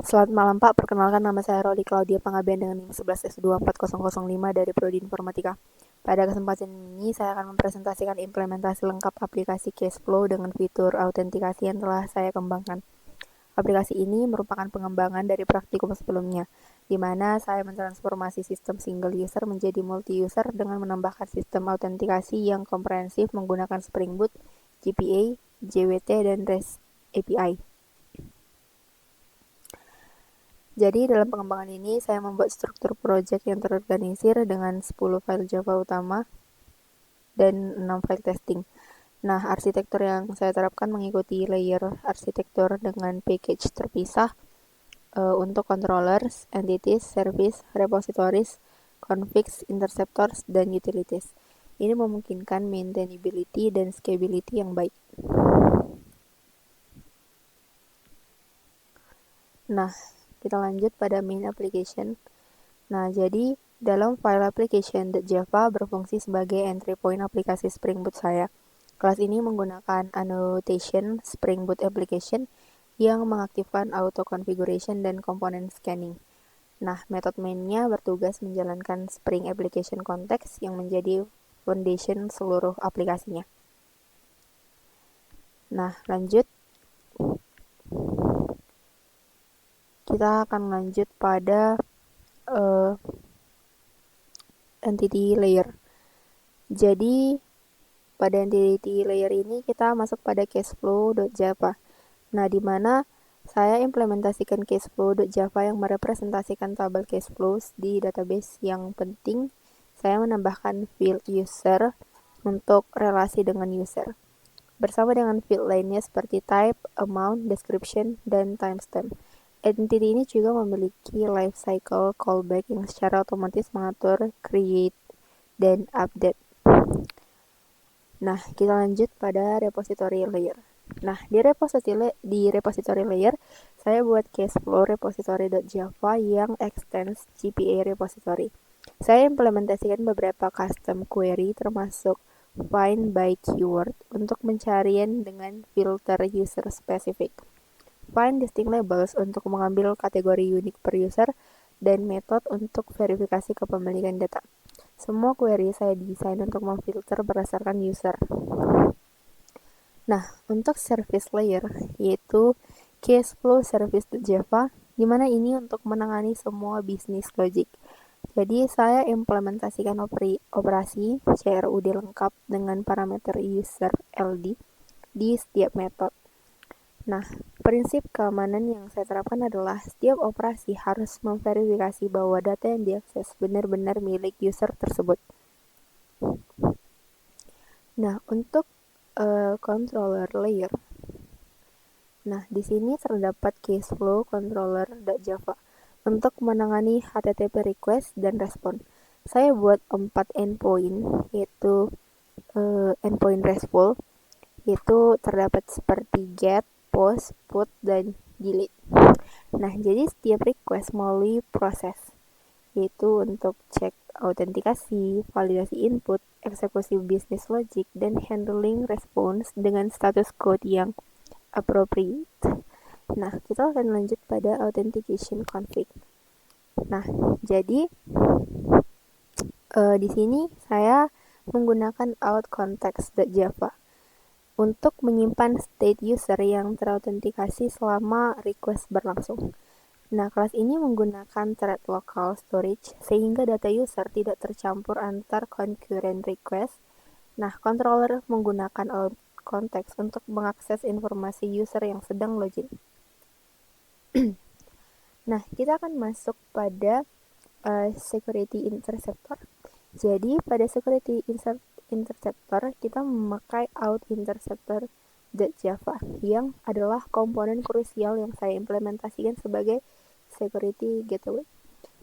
Selamat malam Pak, perkenalkan nama saya Roli Claudia Panggabean dengan NIM 11S24005 dari Prodi Informatika. Pada kesempatan ini saya akan mempresentasikan implementasi lengkap aplikasi Cashflow dengan fitur autentikasi yang telah saya kembangkan. Aplikasi ini merupakan pengembangan dari praktikum sebelumnya, di mana saya mentransformasi sistem single user menjadi multi-user dengan menambahkan sistem autentikasi yang komprehensif menggunakan Spring Boot, GPA, JWT, dan REST API. Jadi dalam pengembangan ini saya membuat struktur project yang terorganisir dengan 10 file Java utama dan 6 file testing. Nah, arsitektur yang saya terapkan mengikuti layer arsitektur dengan package terpisah untuk controllers, entities, service, repositories, configs, interceptors, dan utilities. Ini memungkinkan maintainability dan scalability yang baik. Nah, kita lanjut pada main application. Nah, jadi dalam file application.java berfungsi sebagai entry point aplikasi Spring Boot saya. Kelas ini menggunakan annotation Spring Boot application yang mengaktifkan auto configuration dan komponen scanning. Nah, metode mainnya bertugas menjalankan Spring Application Context yang menjadi foundation seluruh aplikasinya. Nah, lanjut. Kita akan lanjut pada entity layer. Jadi pada entity layer ini kita masuk pada cashflow.java. Nah, di mana saya implementasikan cashflow.java yang merepresentasikan tabel cash flows di database. Yang penting, saya menambahkan field user untuk relasi dengan user, bersama dengan field lainnya seperti type, amount, description, dan timestamp. Entity ini juga memiliki lifecycle callback yang secara otomatis mengatur create dan update. Nah, kita lanjut pada repository layer. Nah, di repository layer, saya buat cashflow repository.java yang extends GPA repository. Saya implementasikan beberapa custom query termasuk find by keyword untuk pencarian dengan filter user specific, find distinct labels untuk mengambil kategori unik per user, dan method untuk verifikasi kepemilikan data. Semua query saya desain untuk memfilter berdasarkan user. Nah, untuk service layer, yaitu cashflow service.java, di mana ini untuk menangani semua bisnis logic. Jadi, saya implementasikan operasi CRUD lengkap dengan parameter user LD di setiap metode. Nah, prinsip keamanan yang saya terapkan adalah setiap operasi harus memverifikasi bahwa data yang diakses benar-benar milik user tersebut. Nah, untuk controller layer. Nah, di sini terdapat cashflow controller.java untuk menangani HTTP request dan respon. Saya buat 4 endpoint, yaitu endpoint RESTful, yaitu terdapat seperti get, post, put, dan delete. Nah, jadi setiap request melalui proses, yaitu untuk cek autentikasi, validasi input, eksekusi business logic, dan handling response dengan status code yang appropriate. Nah, kita akan lanjut pada authentication config. Nah, jadi di sini saya menggunakan outContext.java untuk menyimpan state user yang terautentikasi selama request berlangsung. Nah, kelas ini menggunakan thread local storage sehingga data user tidak tercampur antar concurrent request. Nah, controller menggunakan outContext untuk mengakses informasi user yang sedang login. Nah, kita akan masuk pada security interceptor. Jadi, pada security interceptor, kita memakai outinterceptor.java yang adalah komponen krusial yang saya implementasikan sebagai security gateway.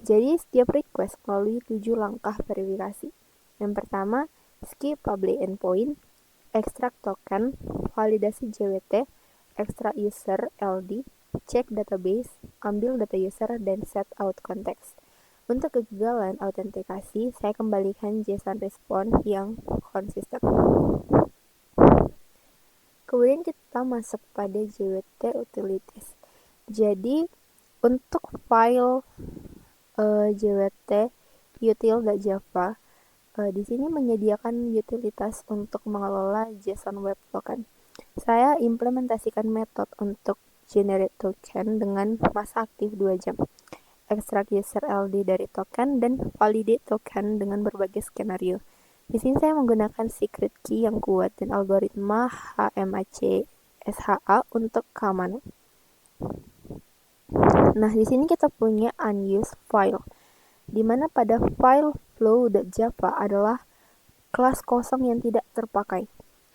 Jadi, setiap request melalui 7 langkah verifikasi. Yang pertama, skip public endpoint, extract token, validasi JWT, extract user LD, cek database, ambil data user, dan set out context. Untuk kegagalan autentikasi, saya kembalikan JSON response yang konsisten. Kemudian kita masuk pada JWT utilities. Jadi, Untuk file JWT util.java di sini menyediakan utilitas untuk mengelola JSON Web Token. Saya implementasikan metode untuk generate token dengan masa aktif 2 jam, extract user LD dari token, dan validate token dengan berbagai skenario. Di sini saya menggunakan secret key yang kuat dan algoritma HMAC SHA untuk keamanan. Nah, di sini kita punya unused file, di mana pada file flow.java adalah kelas kosong yang tidak terpakai.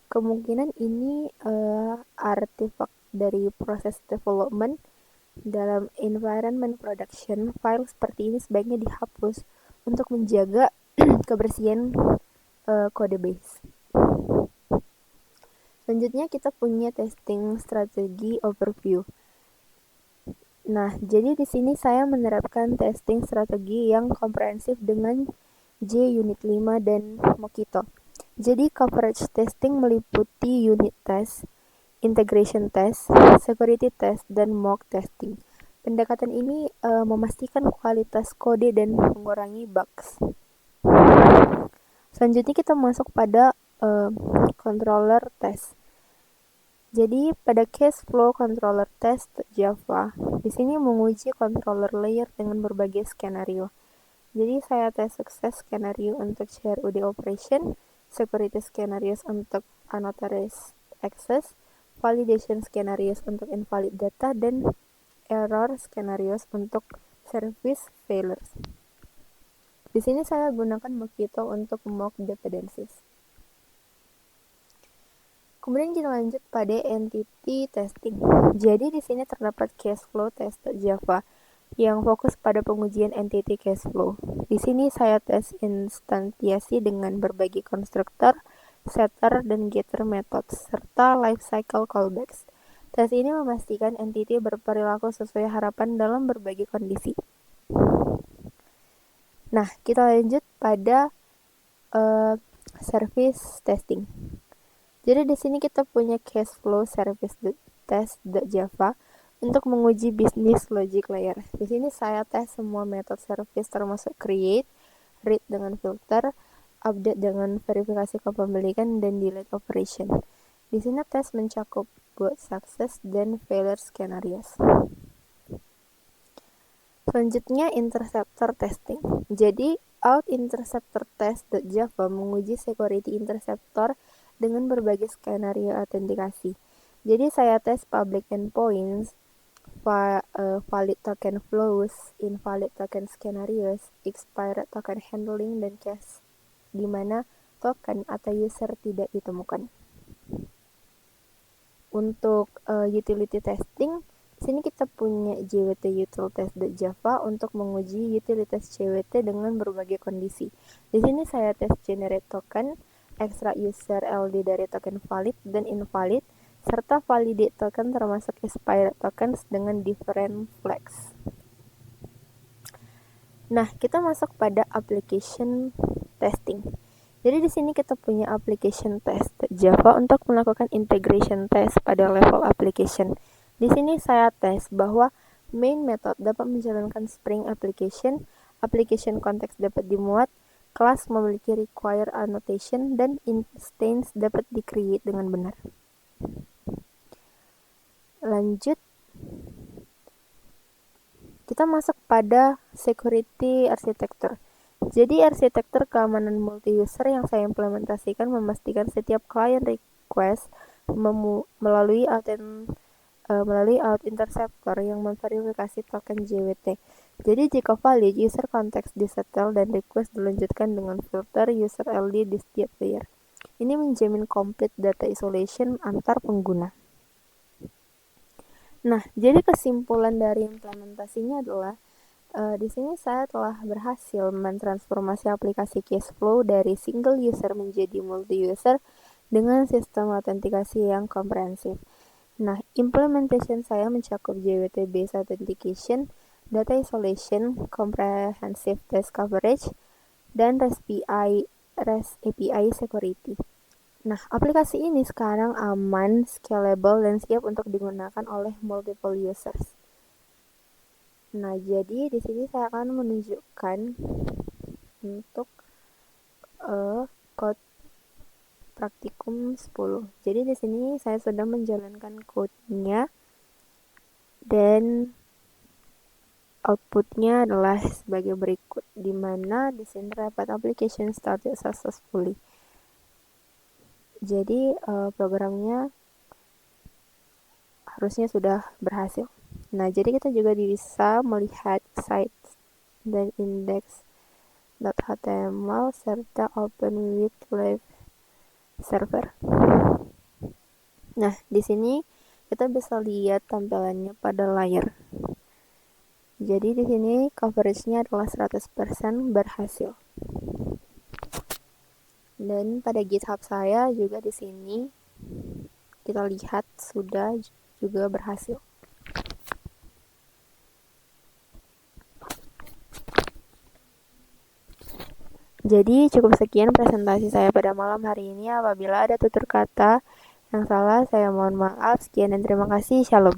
Kemungkinan ini artefak dari proses development. Dalam environment production, file seperti ini sebaiknya dihapus untuk menjaga kebersihan code base. Selanjutnya kita punya testing strategi overview. Nah, jadi di sini saya menerapkan testing strategi yang komprehensif dengan JUnit 5 dan Mockito. Jadi coverage testing meliputi unit test, integration test, security test, dan mock testing. Pendekatan ini memastikan kualitas kode dan mengurangi bugs. Selanjutnya kita masuk pada controller test. Jadi pada case flow controller test Java, di sini menguji controller layer dengan berbagai skenario. Jadi saya tes sukses skenario untuk share UD operation, security scenarios untuk unauthorized access, validation scenarios untuk invalid data, dan error scenarios untuk service failures. Di sini saya gunakan Mockito untuk mock dependencies. Kemudian kita lanjut pada entity testing. Jadi di sini terdapat case flow test Java yang fokus pada pengujian entity case flow. Di sini saya tes instantiasi dengan berbagai konstruktor, setter, dan getter methods, serta lifecycle callbacks. Tes ini memastikan entity berperilaku sesuai harapan dalam berbagai kondisi. Nah, kita lanjut pada service testing. Jadi di sini kita punya case flow service test.java untuk menguji bisnis logic layer. Di sini saya tes semua metode service termasuk create, read dengan filter, update dengan verifikasi kepemilikan, dan delete operation. Di sini tes mencakup both success dan failure scenarios. Selanjutnya interceptor testing. Jadi out interceptor test.java menguji security interceptor dengan berbagai skenario autentikasi. Jadi saya tes public endpoints, valid token flows, invalid token scenarios, expired token handling, dan case di mana token atau user tidak ditemukan. Untuk utility testing, sini kita punya JWT util test.java untuk menguji utilitas JWT dengan berbagai kondisi. Di sini saya tes generate token, extract user LD dari token valid dan invalid, serta validate token termasuk expired tokens dengan different flags. Nah, kita masuk pada application testing. Jadi di sini kita punya application test Java untuk melakukan integration test pada level application. Di sini saya tes bahwa main method dapat menjalankan Spring application, application context dapat dimuat, kelas memiliki require annotation, dan instance dapat di-create dengan benar. Lanjut, kita masuk pada security architecture. Jadi arsitektur keamanan multi-user yang saya implementasikan memastikan setiap client request melalui out interceptor yang memverifikasi token JWT. Jadi jika valid, user context disetel dan request dilanjutkan dengan filter user LD di setiap layer. Ini menjamin complete data isolation antar pengguna. Nah, jadi kesimpulan dari implementasinya adalah di sini saya telah berhasil mentransformasi aplikasi Cashflow dari single user menjadi multi-user dengan sistem autentikasi yang komprehensif. Nah, implementation saya mencakup JWT based authentication, data isolation, comprehensive test coverage, dan REST API security. Nah, aplikasi ini sekarang aman, scalable, dan siap untuk digunakan oleh multiple users. Nah, jadi di sini saya akan menunjukkan untuk code praktikum 10. Jadi di sini saya sedang menjalankan code-nya dan outputnya adalah sebagai berikut, di mana di sini terdapat application started successfully. Jadi programnya harusnya sudah berhasil. Nah, jadi kita juga bisa melihat site dan index.html serta open with live server. Nah, di sini kita bisa lihat tampilannya pada layar. Jadi di sini coveragenya adalah 100% berhasil. Dan pada GitHub saya juga di sini kita lihat sudah juga berhasil. Jadi cukup sekian presentasi saya pada malam hari ini. Apabila ada tutur kata yang salah, saya mohon maaf. Sekian dan terima kasih. Shalom.